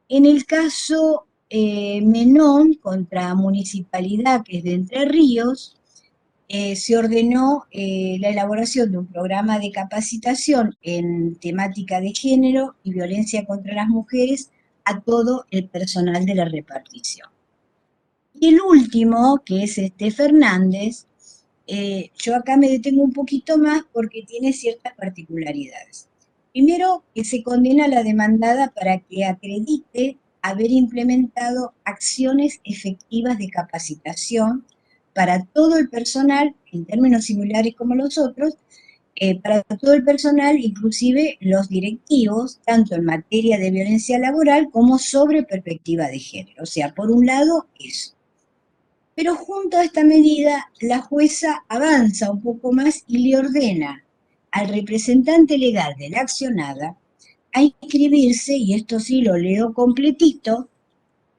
En el caso Menón contra Municipalidad, que es de Entre Ríos, se ordenó la elaboración de un programa de capacitación en temática de género y violencia contra las mujeres a todo el personal de la repartición. Y el último, que es Fernández, yo acá me detengo un poquito más porque tiene ciertas particularidades. Primero, que se condena a la demandada para que acredite haber implementado acciones efectivas de capacitación para todo el personal, en términos similares como los otros, para todo el personal, inclusive los directivos, tanto en materia de violencia laboral como sobre perspectiva de género. O sea, por un lado, eso. Pero junto a esta medida, la jueza avanza un poco más y le ordena al representante legal de la accionada a inscribirse, y esto sí lo leo completito,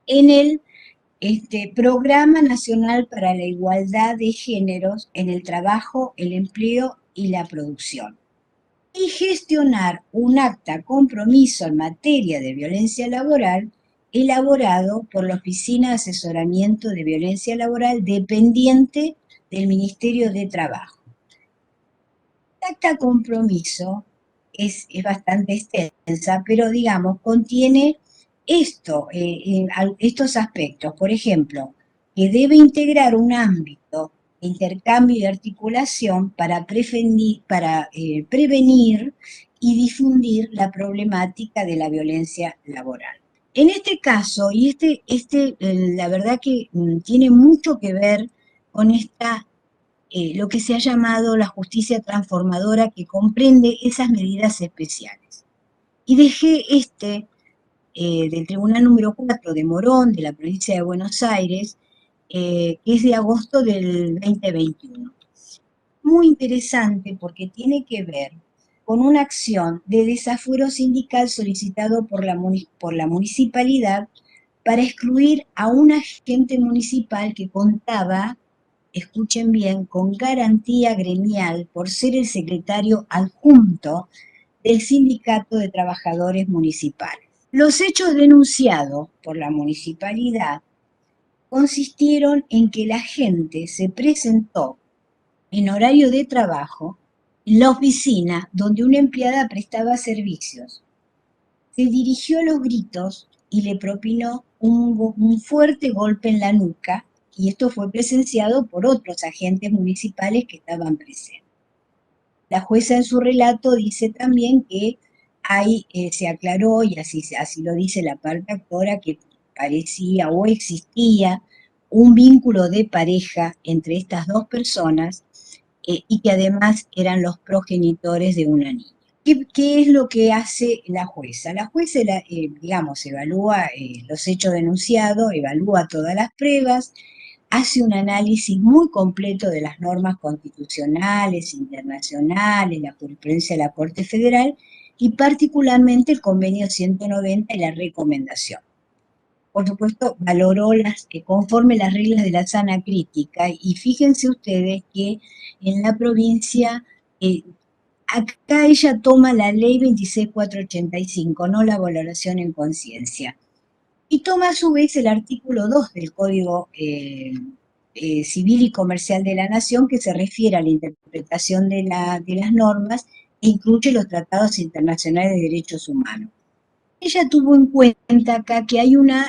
en el Programa Nacional para la Igualdad de Géneros en el Trabajo, el Empleo y la Producción. Y gestionar un acta compromiso en materia de violencia laboral elaborado por la Oficina de Asesoramiento de Violencia Laboral dependiente del Ministerio de Trabajo. El acta compromiso es bastante extensa, pero digamos, contiene estos aspectos. Por ejemplo, que debe integrar un ámbito de intercambio y articulación para prevenir y difundir la problemática de la violencia laboral. En este caso, y la verdad que tiene mucho que ver con lo que se ha llamado la justicia transformadora, que comprende esas medidas especiales. Y dejé del Tribunal número 4 de Morón, de la provincia de Buenos Aires, que es de agosto del 2021. Muy interesante porque tiene que ver con una acción de desafuero sindical solicitado por la municipalidad para excluir a un agente municipal que contaba, escuchen bien, con garantía gremial por ser el secretario adjunto del Sindicato de Trabajadores Municipales. Los hechos denunciados por la municipalidad consistieron en que la gente se presentó en horario de trabajo en la oficina donde una empleada prestaba servicios. Se dirigió a los gritos y le propinó un fuerte golpe en la nuca, y esto fue presenciado por otros agentes municipales que estaban presentes. La jueza en su relato dice también que se aclaró, y así lo dice la parte actora, que parecía o existía un vínculo de pareja entre estas dos personas, y que además eran los progenitores de una niña. ¿Qué es lo que hace la jueza? La jueza, digamos, evalúa los hechos denunciados, evalúa todas las pruebas, hace un análisis muy completo de las normas constitucionales, internacionales, la jurisprudencia de la Corte Federal y particularmente el convenio 190 y la recomendación. Por supuesto, valoró conforme las reglas de la sana crítica, y fíjense ustedes que en la provincia, acá ella toma la ley 26485, no la valoración en conciencia, y toma a su vez el artículo 2 del Código Civil y Comercial de la Nación, que se refiere a la interpretación de las normas e incluye los tratados internacionales de derechos humanos. Ella tuvo en cuenta acá que hay una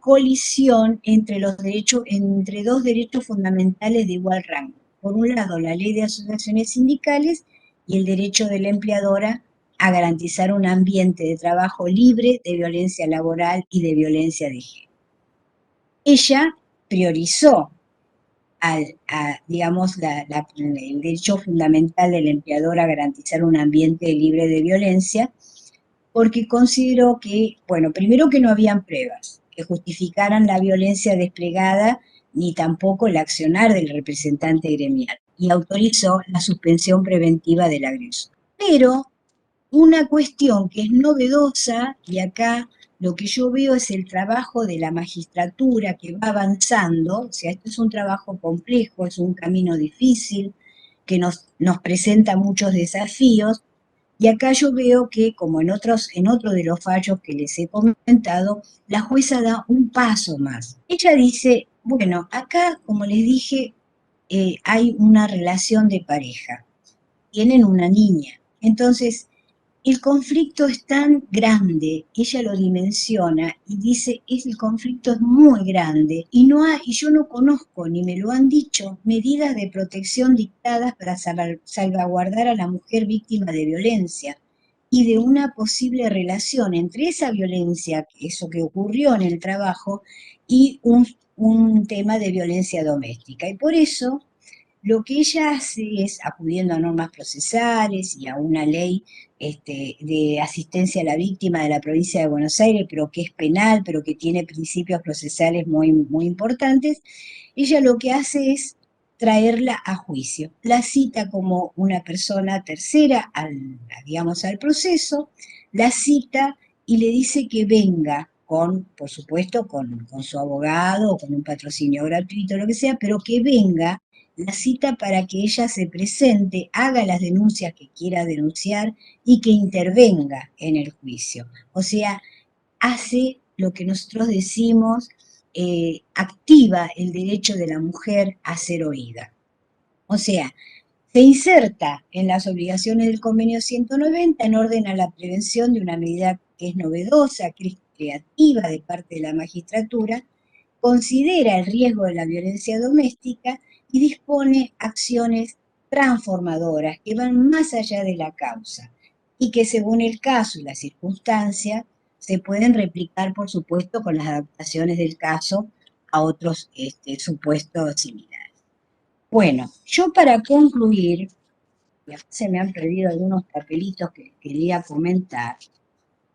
colisión entre dos derechos fundamentales de igual rango. Por un lado, la ley de asociaciones sindicales y el derecho de la empleadora a garantizar un ambiente de trabajo libre de violencia laboral y de violencia de género. Ella priorizó digamos, el derecho fundamental del empleador a garantizar un ambiente libre de violencia, porque consideró que, bueno, primero que no habían pruebas que justificaran la violencia desplegada, ni tampoco el accionar del representante gremial, y autorizó la suspensión preventiva del agresor. Pero una cuestión que es novedosa, y acá lo que yo veo es el trabajo de la magistratura que va avanzando, o sea, esto es un trabajo complejo, es un camino difícil, que nos presenta muchos desafíos, y acá yo veo que, como en otro de los fallos que les he comentado, la jueza da un paso más. Ella dice, bueno, acá, como les dije, hay una relación de pareja, tienen una niña, entonces el conflicto es tan grande, ella lo dimensiona y dice, el conflicto es muy grande y yo no conozco, ni me lo han dicho, medidas de protección dictadas para salvaguardar a la mujer víctima de violencia y de una posible relación entre esa violencia, eso que ocurrió en el trabajo, y un tema de violencia doméstica. Y por eso lo que ella hace es, acudiendo a normas procesales y a una ley de asistencia a la víctima de la provincia de Buenos Aires, pero que es penal, pero que tiene principios procesales muy, muy importantes, ella lo que hace es traerla a juicio. La cita como una persona tercera digamos, al proceso, la cita y le dice que venga por supuesto, con su abogado o con un patrocinio gratuito, lo que sea, pero que venga la cita para que ella se presente, haga las denuncias que quiera denunciar y que intervenga en el juicio. O sea, hace lo que nosotros decimos, activa el derecho de la mujer a ser oída. O sea, se inserta en las obligaciones del convenio 190 en orden a la prevención de una medida que es novedosa, que es creativa de parte de la magistratura, considera el riesgo de la violencia doméstica y dispone acciones transformadoras que van más allá de la causa y que según el caso y la circunstancia se pueden replicar, por supuesto, con las adaptaciones del caso a otros supuestos similares. Bueno, yo para concluir, se me han perdido algunos papelitos que quería comentar.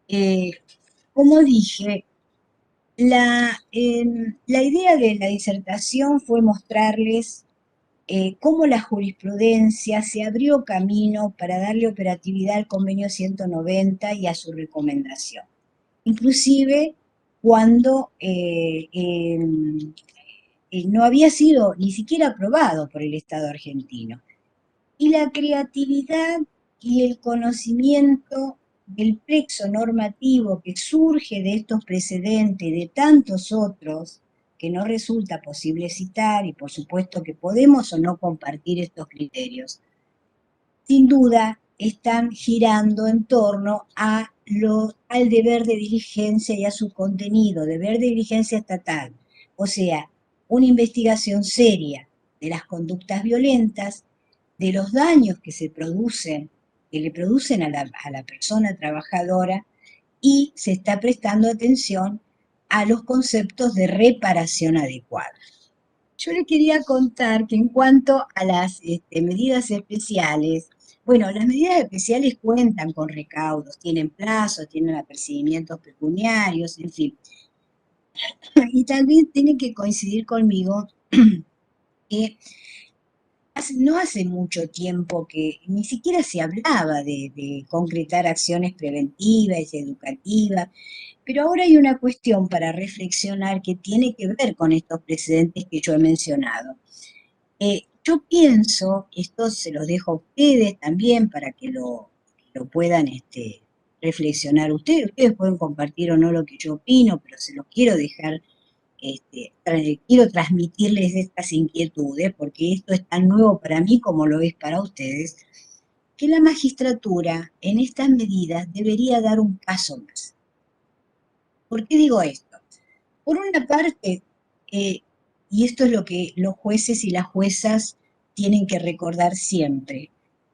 Eh, Como dije, la idea de la disertación fue mostrarles cómo la jurisprudencia se abrió camino para darle operatividad al convenio 190 y a su recomendación. Inclusive cuando no había sido ni siquiera aprobado por el Estado argentino. Y la creatividad y el conocimiento del plexo normativo que surge de estos precedentes y de tantos otros que no resulta posible citar, y por supuesto que podemos o no compartir estos criterios, sin duda están girando en torno al deber de diligencia y a su contenido, deber de diligencia estatal, o sea, una investigación seria de las conductas violentas, de los daños que se producen, que le producen a la persona trabajadora, y se está prestando atención a los conceptos de reparación adecuada. Yo le quería contar que en cuanto a las medidas especiales, bueno, las medidas especiales cuentan con recaudos, tienen plazos, tienen apercibimientos pecuniarios, en fin. Y también tienen que coincidir conmigo que no hace mucho tiempo que ni siquiera se hablaba de concretar acciones preventivas y educativas, pero ahora hay una cuestión para reflexionar que tiene que ver con estos precedentes que yo he mencionado. Yo pienso, esto se los dejo a ustedes también para que lo puedan reflexionar ustedes. Ustedes pueden compartir o no lo que yo opino, pero se los quiero dejar, quiero transmitirles estas inquietudes, porque esto es tan nuevo para mí como lo es para ustedes, que la magistratura en estas medidas debería dar un paso más. ¿Por qué digo esto? Por una parte, y esto es lo que los jueces y las juezas tienen que recordar siempre,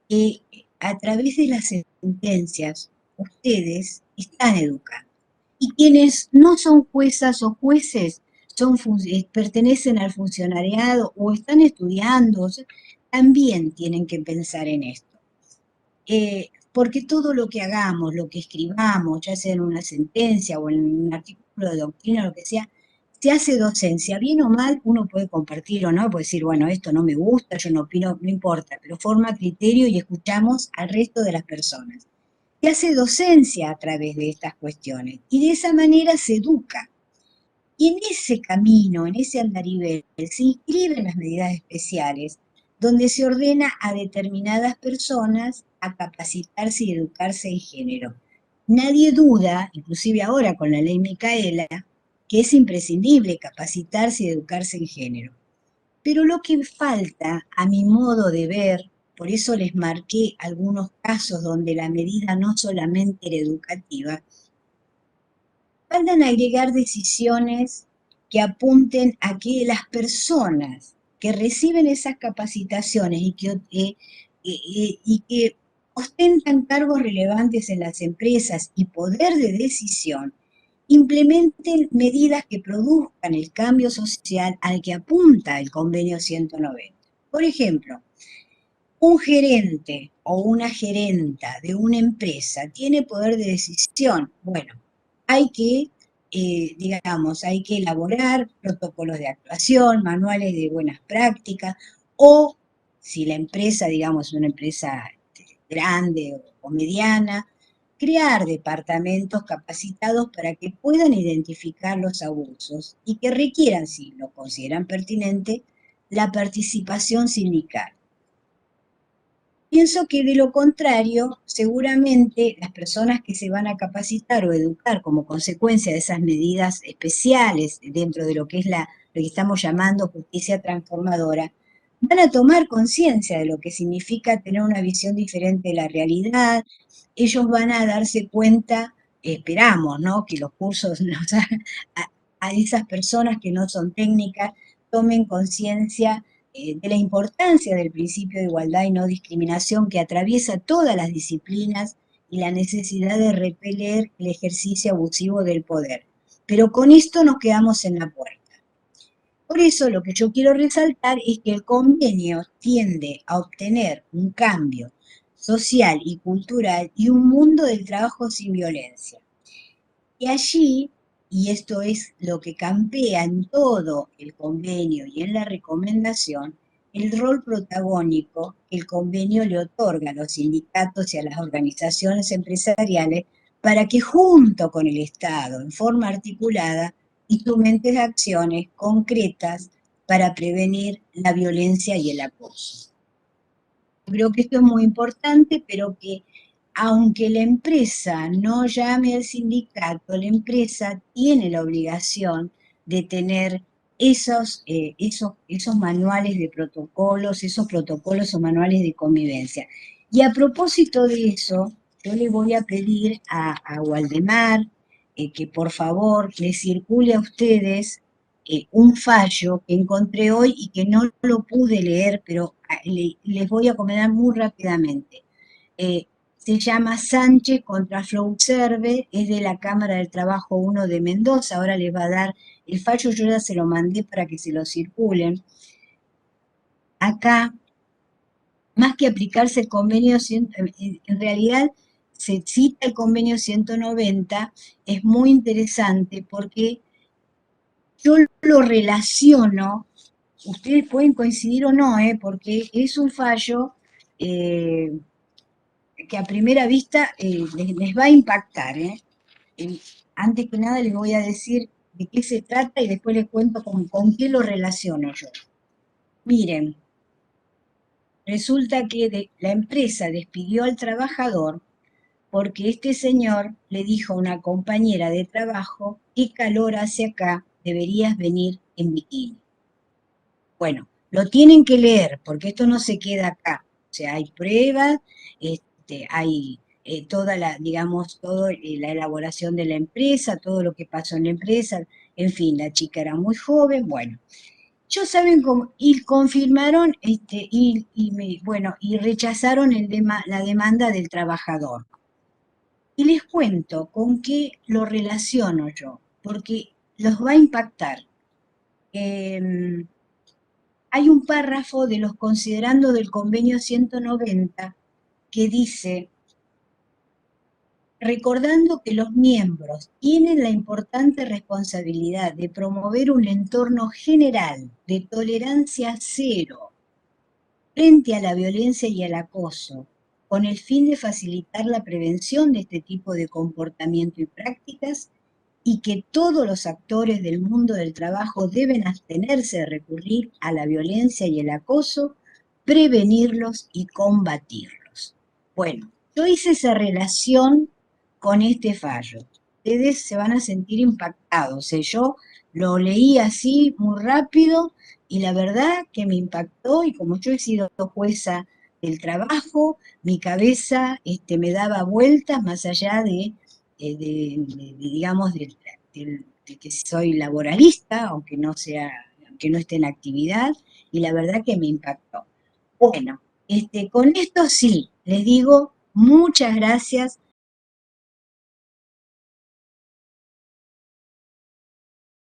que a través de las sentencias ustedes están educando. Y quienes no son juezas o jueces pertenecen al funcionariado o están estudiando, o sea, también tienen que pensar en esto. Porque todo lo que hagamos, lo que escribamos, ya sea en una sentencia o en un artículo de doctrina, lo que sea, se hace docencia, bien o mal, uno puede compartir o no, puede decir, bueno, esto no me gusta, yo no opino, no importa, pero forma criterio y escuchamos al resto de las personas. Se hace docencia a través de estas cuestiones y de esa manera se educa. Y en ese camino, en ese andarivel, se inscriben las medidas especiales, donde se ordena a determinadas personas a capacitarse y educarse en género. Nadie duda, inclusive ahora con la ley Micaela, que es imprescindible capacitarse y educarse en género. Pero lo que falta, a mi modo de ver, por eso les marqué algunos casos donde la medida no solamente era educativa, faltan agregar decisiones que apunten a que las personas que reciben esas capacitaciones y que ostentan cargos relevantes en las empresas y poder de decisión, implementen medidas que produzcan el cambio social al que apunta el convenio 190. Por ejemplo, un gerente o una gerenta de una empresa tiene poder de decisión. Bueno, hay que, digamos, hay que elaborar protocolos de actuación, manuales de buenas prácticas, o si la empresa, digamos, es una empresa grande o mediana, crear departamentos capacitados para que puedan identificar los abusos y que requieran, si lo consideran pertinente, la participación sindical. Pienso que de lo contrario, seguramente las personas que se van a capacitar o educar como consecuencia de esas medidas especiales dentro de lo que es lo que estamos llamando justicia transformadora, van a tomar conciencia de lo que significa tener una visión diferente de la realidad. Ellos van a darse cuenta, esperamos, ¿no? Que los cursos a esas personas que no son técnicas tomen conciencia de la importancia del principio de igualdad y no discriminación que atraviesa todas las disciplinas y la necesidad de repeler el ejercicio abusivo del poder. Pero con esto nos quedamos en la puerta. Por eso lo que yo quiero resaltar es que el convenio tiende a obtener un cambio social y cultural y un mundo del trabajo sin violencia. Y allí, y esto es lo que campea en todo el convenio y en la recomendación, el rol protagónico que el convenio le otorga a los sindicatos y a las organizaciones empresariales para que junto con el Estado, en forma articulada, instrumenten acciones concretas para prevenir la violencia y el acoso. Creo que esto es muy importante, pero que aunque la empresa no llame al sindicato, la empresa tiene la obligación de tener esos manuales de protocolos, esos protocolos o manuales de convivencia. Y a propósito de eso, yo le voy a pedir a Waldemar que por favor le circule a ustedes un fallo que encontré hoy y que no lo pude leer, pero les voy a comentar muy rápidamente. Se llama Sánchez contra Flowserve, es de la Cámara del Trabajo 1 de Mendoza, ahora les va a dar el fallo, yo ya se lo mandé para que se lo circulen. Acá, más que aplicarse el convenio, en realidad se cita el convenio 190, es muy interesante porque yo lo relaciono, ustedes pueden coincidir o no, porque es un fallo eh, que a primera vista les va a impactar. Antes que nada les voy a decir de qué se trata y después les cuento con qué lo relaciono yo. Miren, resulta que la empresa despidió al trabajador porque este señor le dijo a una compañera de trabajo: qué calor hace acá, deberías venir en bikini. Bueno, lo tienen que leer porque esto no se queda acá. O sea, hay pruebas, hay toda la, digamos, toda la elaboración de la empresa, todo lo que pasó en la empresa, en fin, la chica era muy joven, bueno. Ellos saben cómo, y confirmaron, bueno, y rechazaron la demanda del trabajador. Y les cuento con qué lo relaciono yo, porque los va a impactar. Hay un párrafo de los considerandos del convenio 190 que dice: recordando que los miembros tienen la importante responsabilidad de promover un entorno general de tolerancia cero frente a la violencia y al acoso, con el fin de facilitar la prevención de este tipo de comportamiento y prácticas, y que todos los actores del mundo del trabajo deben abstenerse de recurrir a la violencia y el acoso, prevenirlos y combatirlos. Bueno, yo hice esa relación con este fallo. Ustedes se van a sentir impactados. Yo lo leí así muy rápido y la verdad que me impactó, y como yo he sido jueza del trabajo, mi cabeza me daba vueltas más allá digamos, de que soy laboralista, aunque no esté en actividad, y la verdad que me impactó. Bueno, con esto sí, les digo muchas gracias